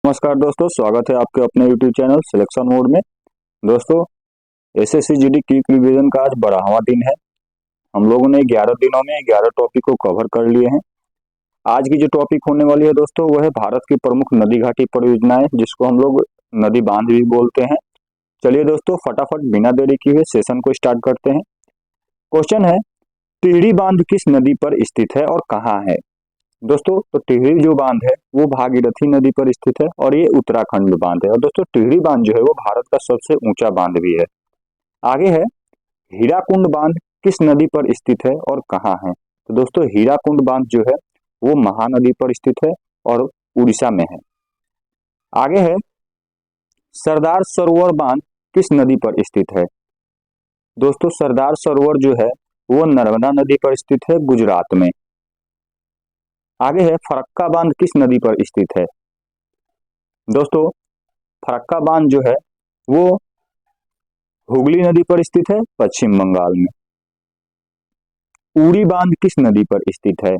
नमस्कार दोस्तों, स्वागत है आपके अपने YouTube चैनल सिलेक्शन मोड में। दोस्तों, एसएससी जीडी क्विक रिवीजन का आज 12वां दिन है। हम लोगों ने 11 दिनों में 11 टॉपिक को कवर कर लिए हैं। आज की जो टॉपिक होने वाली है दोस्तों, वह है भारत की प्रमुख नदी घाटी परियोजनाएं, जिसको हम लोग नदी बांध भी बोलते हैं। चलिए दोस्तों, फटाफट बिना देरी किए सेशन को स्टार्ट करते हैं। क्वेश्चन है, टिहरी बांध किस नदी पर स्थित है और कहाँ है? दोस्तों, तो टिहरी जो बांध है वो भागीरथी नदी पर स्थित है और ये उत्तराखंड में बांध है। और दोस्तों, टिहरी बांध जो है वो भारत का सबसे ऊंचा बांध भी है। आगे है, हीराकुंड बांध किस नदी पर स्थित है और कहाँ है? तो दोस्तों, हीराकुंड बांध जो है वो महानदी पर स्थित है और उड़ीसा में है। आगे है, सरदार सरोवर बांध किस नदी पर स्थित है? दोस्तों, सरदार सरोवर जो है वो नर्मदा नदी पर स्थित है, गुजरात में। आगे है, फरक्का बांध किस नदी पर स्थित है? दोस्तों, फरक्का बांध जो है वो हुगली नदी पर स्थित है, पश्चिम बंगाल में। उड़ी बांध किस नदी पर स्थित है?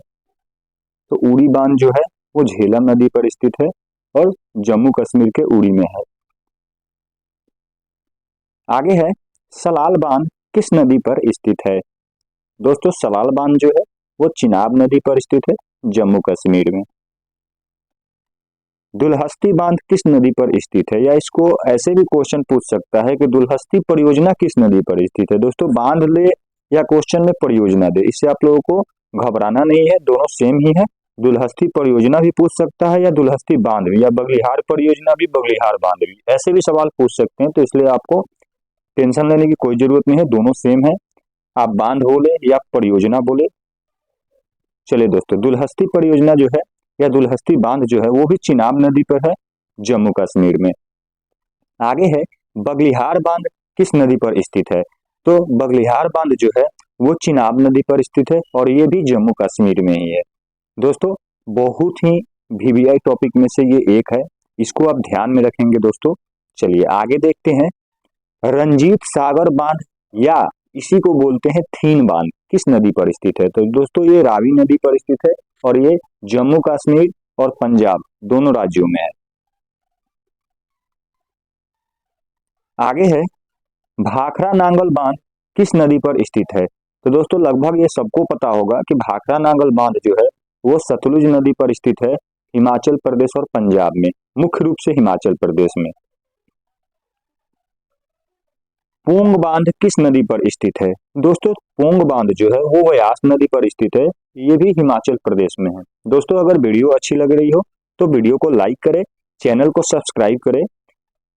तो उड़ी बांध जो है वो झेलम नदी पर स्थित है और जम्मू कश्मीर के उड़ी में है। आगे है, सलाल बांध किस नदी पर स्थित है? दोस्तों, सलाल बांध जो है वो चिनाब नदी पर स्थित है, जम्मू कश्मीर में। दुल्हस्ती बांध किस नदी पर स्थित है? या इसको ऐसे भी क्वेश्चन पूछ सकता है कि दुल्हस्ती परियोजना किस नदी पर स्थित है। दोस्तों, बांध ले या क्वेश्चन में परियोजना दे, इससे आप लोगों को घबराना नहीं है, दोनों सेम ही है। दुल्हस्ती परियोजना भी पूछ सकता है या दुल्हस्ती बांध भी, या बगलिहार परियोजना भी, बगलिहार बांध भी, ऐसे भी सवाल पूछ सकते हैं। तो इसलिए आपको टेंशन लेने की कोई जरूरत नहीं है, दोनों सेम है। आप बांध बोले या परियोजना बोले। चलिए दोस्तों, दुल्हस्ती परियोजना जो है या दुल्हस्ती बांध जो है वो भी चिनाब नदी पर है, जम्मू कश्मीर में। आगे है, बगलिहार बांध किस नदी पर स्थित है? तो बगलिहार बांध जो है वो चिनाब नदी पर स्थित है और ये भी जम्मू कश्मीर में ही है। दोस्तों, बहुत ही वीवीआई टॉपिक में से ये एक है, इसको आप ध्यान में रखेंगे दोस्तों। चलिए आगे देखते हैं, रंजीत सागर बांध या इसी को बोलते हैं थीन बांध किस नदी पर स्थित है? तो दोस्तों, ये रावी नदी पर स्थित है और ये जम्मू कश्मीर और पंजाब दोनों राज्यों में है। आगे है, भाखड़ा नांगल बांध किस नदी पर स्थित है? तो दोस्तों, लगभग ये सबको पता होगा कि भाखड़ा नांगल बांध जो है वो सतलुज नदी पर स्थित है, हिमाचल प्रदेश और पंजाब में, मुख्य रूप से हिमाचल प्रदेश में। पोंग बांध किस नदी पर स्थित है? दोस्तों, पोंग बांध जो है वो व्यास नदी पर स्थित है, ये भी हिमाचल प्रदेश में है। दोस्तों, अगर वीडियो अच्छी लग रही हो तो वीडियो को लाइक करें, चैनल को सब्सक्राइब करें,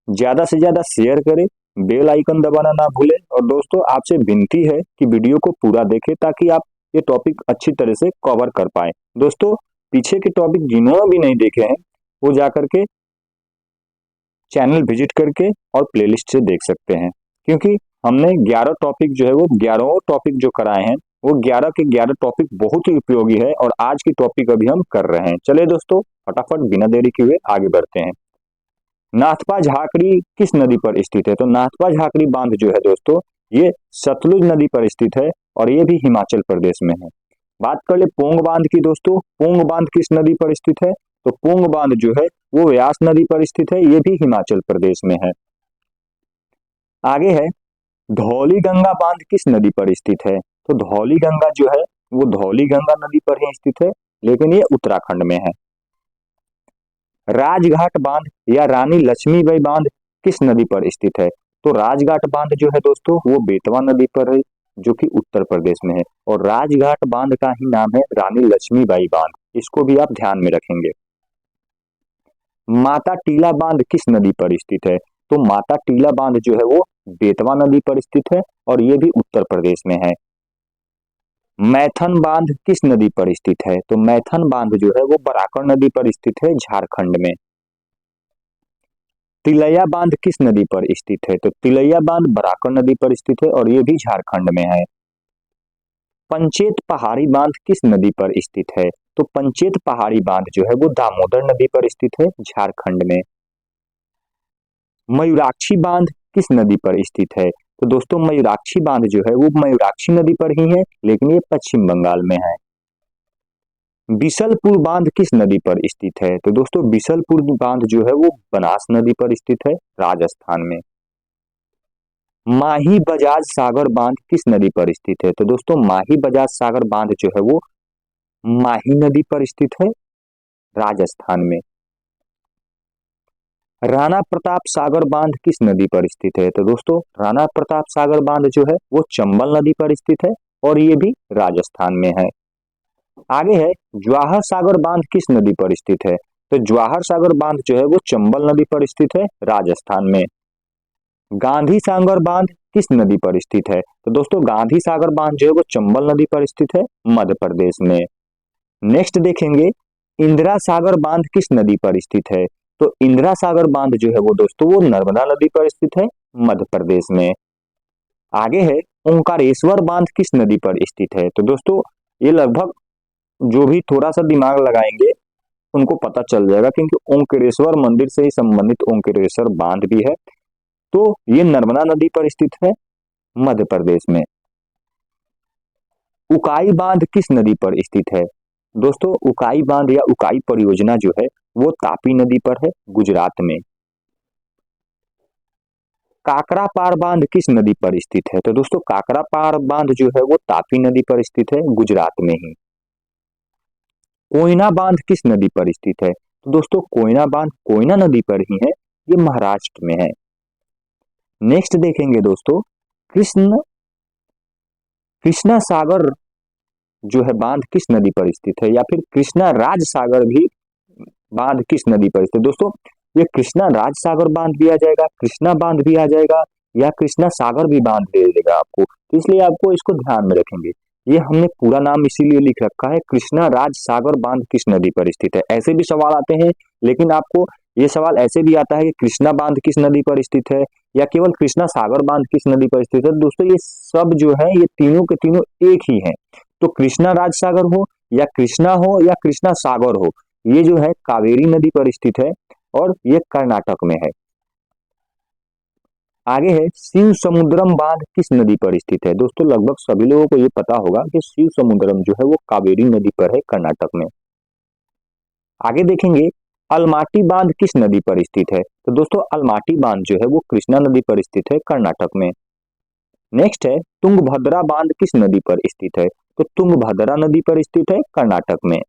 ज्यादा से ज्यादा शेयर करें, बेल आइकन दबाना ना भूलें। और दोस्तों, आपसे विनती है कि वीडियो को पूरा देखें ताकि आप ये टॉपिक अच्छी तरह से कवर कर पाए। दोस्तों, पीछे के टॉपिक जिन्होंने भी नहीं देखे हैं वो जाकर के चैनल विजिट करके और प्लेलिस्ट से देख सकते हैं, क्योंकि हमने 11 टॉपिक जो है वो 11 टॉपिक जो कराए हैं वो 11 के 11 टॉपिक बहुत ही उपयोगी है और आज की टॉपिक अभी हम कर रहे हैं। चलिए दोस्तों, फटाफट बिना देरी किए आगे बढ़ते हैं। नाथपा झाकड़ी किस नदी पर स्थित है? तो नाथपा झाकड़ी बांध जो है दोस्तों ये सतलुज नदी पर स्थित है और ये भी हिमाचल प्रदेश में है। बात कर ले पोंग बांध की। दोस्तों, पोंग बांध किस नदी पर स्थित है? तो पोंग बांध जो है वो व्यास नदी पर स्थित है, ये भी हिमाचल प्रदेश में है। आगे है, धौली गंगा बांध किस नदी पर स्थित है? तो धौली गंगा जो है वो धौली गंगा नदी पर ही स्थित है, लेकिन ये उत्तराखंड में है। राजघाट बांध या रानी लक्ष्मीबाई बांध किस नदी पर स्थित है? तो राजघाट बांध जो है दोस्तों वो बेतवा नदी पर है, जो कि उत्तर प्रदेश में है। और राजघाट बांध का ही नाम है रानी लक्ष्मीबाई बांध, इसको भी आप ध्यान में रखेंगे। माता टीला बांध किस नदी पर स्थित है? तो माता टीला बांध जो है वो बेतवा नदी पर स्थित है और ये भी उत्तर प्रदेश में है। मैथन बांध किस नदी पर स्थित है? तो मैथन बांध जो है वो बराकर नदी पर स्थित है, झारखंड में। तिलैया बांध किस नदी पर स्थित है? तो तिलैया बांध बराकर नदी पर स्थित है और ये भी झारखंड में है। पंचेत पहाड़ी बांध किस नदी पर स्थित है? तो पंचेत पहाड़ी बांध जो है वो दामोदर नदी पर स्थित है, झारखंड में। मयूराक्षी बांध किस नदी पर स्थित है? तो दोस्तों, मयूराक्षी बांध जो है वो मयूराक्षी नदी पर ही है, लेकिन ये पश्चिम बंगाल में है। बिशलपुर बांध किस नदी पर स्थित है? तो दोस्तों बिशलपुर बांध जो है वो बनास नदी पर स्थित है, राजस्थान में। माही बजाज सागर बांध किस नदी पर स्थित है? तो दोस्तों माही बजाज सागर बांध जो है वो माही नदी पर स्थित है, राजस्थान में। राणा प्रताप सागर बांध किस नदी पर स्थित है? तो दोस्तों राणा प्रताप सागर बांध जो है वो चंबल नदी पर स्थित है और ये भी राजस्थान में है। आगे है जवाहर सागर बांध किस नदी पर स्थित है? तो जवाहर सागर बांध जो है वो चंबल नदी पर स्थित है, राजस्थान में। गांधी सागर बांध किस नदी पर स्थित है? तो दोस्तों गांधी सागर बांध जो है वो चंबल नदी पर स्थित है, मध्य प्रदेश में। नेक्स्ट देखेंगे इंदिरा सागर बांध किस नदी पर स्थित है? तो इंदिरा सागर बांध जो है वो दोस्तों वो नर्मदा नदी पर स्थित है, मध्य प्रदेश में। आगे है ओंकारेश्वर बांध किस नदी पर स्थित है? तो दोस्तों ये लगभग जो भी थोड़ा सा दिमाग लगाएंगे उनको पता चल जाएगा, क्योंकि ओंकारेश्वर मंदिर से ही संबंधित ओंकारेश्वर बांध भी है। तो ये नर्मदा नदी पर स्थित है, मध्य प्रदेश में। उकाई बांध किस नदी पर स्थित है? दोस्तों उकाई बांध या उकाई परियोजना जो है वो तापी नदी पर है, गुजरात में। काकरापार बांध किस नदी पर स्थित है? तो दोस्तों काकरापार बांध जो है वो तापी नदी पर स्थित है, गुजरात में ही। कोयना बांध किस नदी पर स्थित है? तो दोस्तों कोयना बांध कोयना नदी पर ही है, ये महाराष्ट्र में है। नेक्स्ट देखेंगे दोस्तों कृष्णा सागर जो है बांध किस नदी पर स्थित है, या फिर कृष्णा राज सागर भी बांध किस नदी पर स्थित है? दोस्तों ये कृष्णा राज सागर बांध भी आ जाएगा, कृष्णा बांध भी आ जाएगा, या कृष्णा सागर भी बांध दे देगा आपको, तो इसलिए आपको इसको ध्यान में रखेंगे। ये हमने पूरा नाम इसीलिए लिख रखा है, कृष्णा राज सागर बांध किस नदी पर स्थित है। ऐसे भी सवाल आते हैं, लेकिन आपको ये सवाल ऐसे भी आता है कि कृष्णा बांध किस नदी पर स्थित है, या केवल कृष्णा सागर बांध किस नदी पर स्थित है। दोस्तों ये सब जो है ये तीनों के तीनों एक ही हैं। तो कृष्णा राज सागर हो या कृष्णा हो या कृष्णा सागर हो, ये जो है कावेरी नदी पर स्थित है और ये कर्नाटक में है। आगे है शिव समुद्रम बांध किस नदी पर स्थित है? दोस्तों लगभग सभी लोगों को ये पता होगा कि शिव समुद्रम जो है वो कावेरी नदी पर है, कर्नाटक में। आगे देखेंगे अलमाटी बांध किस नदी पर स्थित है? तो दोस्तों अलमाटी बांध जो है वो कृष्णा नदी पर स्थित है, कर्नाटक में। नेक्स्ट है तुंगभद्रा बांध किस नदी पर स्थित है? तो तुंगभद्रा नदी पर स्थित है, कर्नाटक में।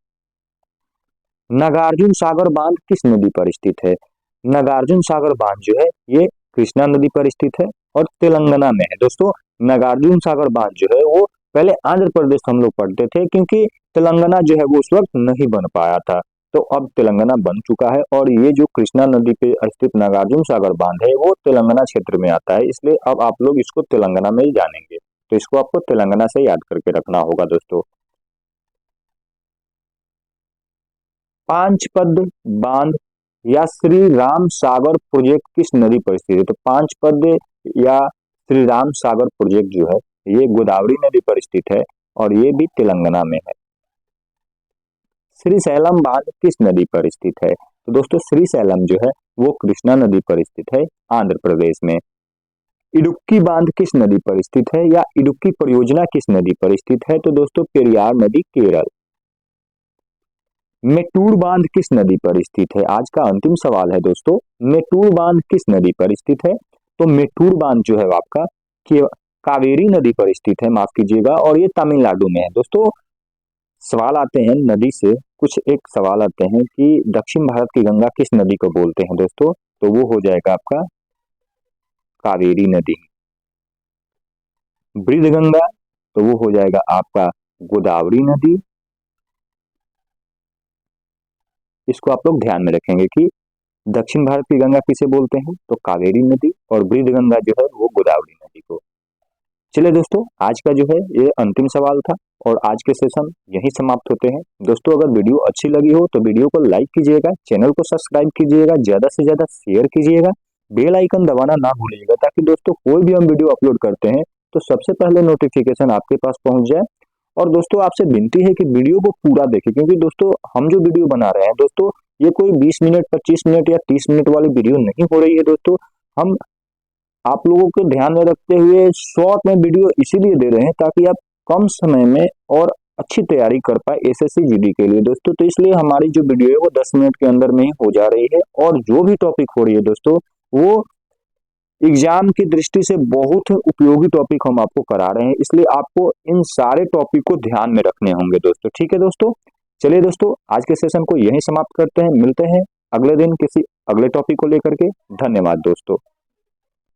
नागार्जुन सागर बांध किस नदी पर स्थित है? नागार्जुन सागर बांध जो है ये कृष्णा नदी पर स्थित है और तेलंगाना में है। दोस्तों नागार्जुन सागर बांध जो है वो पहले आंध्र प्रदेश हम लोग पढ़ते थे, क्योंकि तेलंगाना जो है वो उस वक्त नहीं बन पाया था, तो अब तेलंगाना बन चुका है। और ये जो कृष्णा नदी पे स्थित नागार्जुन सागर बांध है वो तेलंगाना क्षेत्र में आता है, इसलिए अब आप लोग इसको तेलंगाना में ही जानेंगे, तो इसको आपको तेलंगाना से याद करके रखना होगा दोस्तों। पांचपद बांध या श्री राम सागर प्रोजेक्ट किस नदी पर स्थित है? तो पांचपद या श्री राम सागर प्रोजेक्ट जो है ये गोदावरी नदी पर स्थित है और ये भी तेलंगाना में है। श्रीशैलम बांध किस नदी पर स्थित है? तो दोस्तों श्रीशैलम जो है वो कृष्णा नदी पर स्थित है, आंध्र प्रदेश में। इडुक्की बांध किस नदी पर स्थित है, या इडुक्की परियोजना किस नदी पर स्थित है? तो दोस्तों पेरियार नदी, केरल। मेटूर बांध किस नदी पर स्थित है? आज का अंतिम सवाल है दोस्तों, मेटूर बांध किस नदी पर स्थित है? तो मेटूर बांध जो है आपका कावेरी नदी पर स्थित है, माफ कीजिएगा, और ये तमिलनाडु में है। दोस्तों सवाल आते हैं नदी से, कुछ एक सवाल आते हैं कि दक्षिण भारत की गंगा किस नदी को बोलते हैं दोस्तों, तो वो हो जाएगा आपका कावेरी नदी। वृद्ध गंगा तो वो हो जाएगा आपका गोदावरी नदी। इसको आप लोग ध्यान में रखेंगे कि दक्षिण भारत की गंगा किसे बोलते हैं, तो कावेरी नदी, और वृद्ध गंगा जो है वो गोदावरी नदी को। चलिए दोस्तों आज का जो है ये अंतिम सवाल था और आज के सेशन यहीं समाप्त होते हैं। दोस्तों अगर वीडियो अच्छी लगी हो तो वीडियो को लाइक कीजिएगा, चैनल को सब्सक्राइब कीजिएगा, ज्यादा से ज्यादा शेयर कीजिएगा, बेल आइकन दबाना ना भूलिएगा, ताकि दोस्तों कोई भी हम वीडियो अपलोड करते हैं तो सबसे पहले नोटिफिकेशन आपके पास पहुंच जाए। और दोस्तों आपसे विनती है कि वीडियो को पूरा देखें, क्योंकि दोस्तों हम जो वीडियो बना रहे हैं दोस्तों ये कोई 20 मिनट 25 मिनट या 30 मिनट वाली वीडियो नहीं हो रही है दोस्तों। हम आप लोगों को ध्यान में रखते हुए शॉर्ट में वीडियो इसीलिए दे रहे हैं ताकि आप कम समय में और अच्छी तैयारी कर पाए एसएससी जीडी के लिए दोस्तों। तो इसलिए हमारी जो वीडियो है वो 10 मिनट के अंदर में ही हो जा रही है, और जो भी टॉपिक हो रही है दोस्तों वो एग्जाम की दृष्टि से बहुत ही उपयोगी टॉपिक हम आपको करा रहे हैं, इसलिए आपको इन सारे टॉपिक को ध्यान में रखने होंगे दोस्तों। ठीक है दोस्तों, चलिए दोस्तों आज के सेशन को यहीं समाप्त करते हैं, मिलते हैं अगले दिन किसी अगले टॉपिक को लेकर के। धन्यवाद दोस्तों।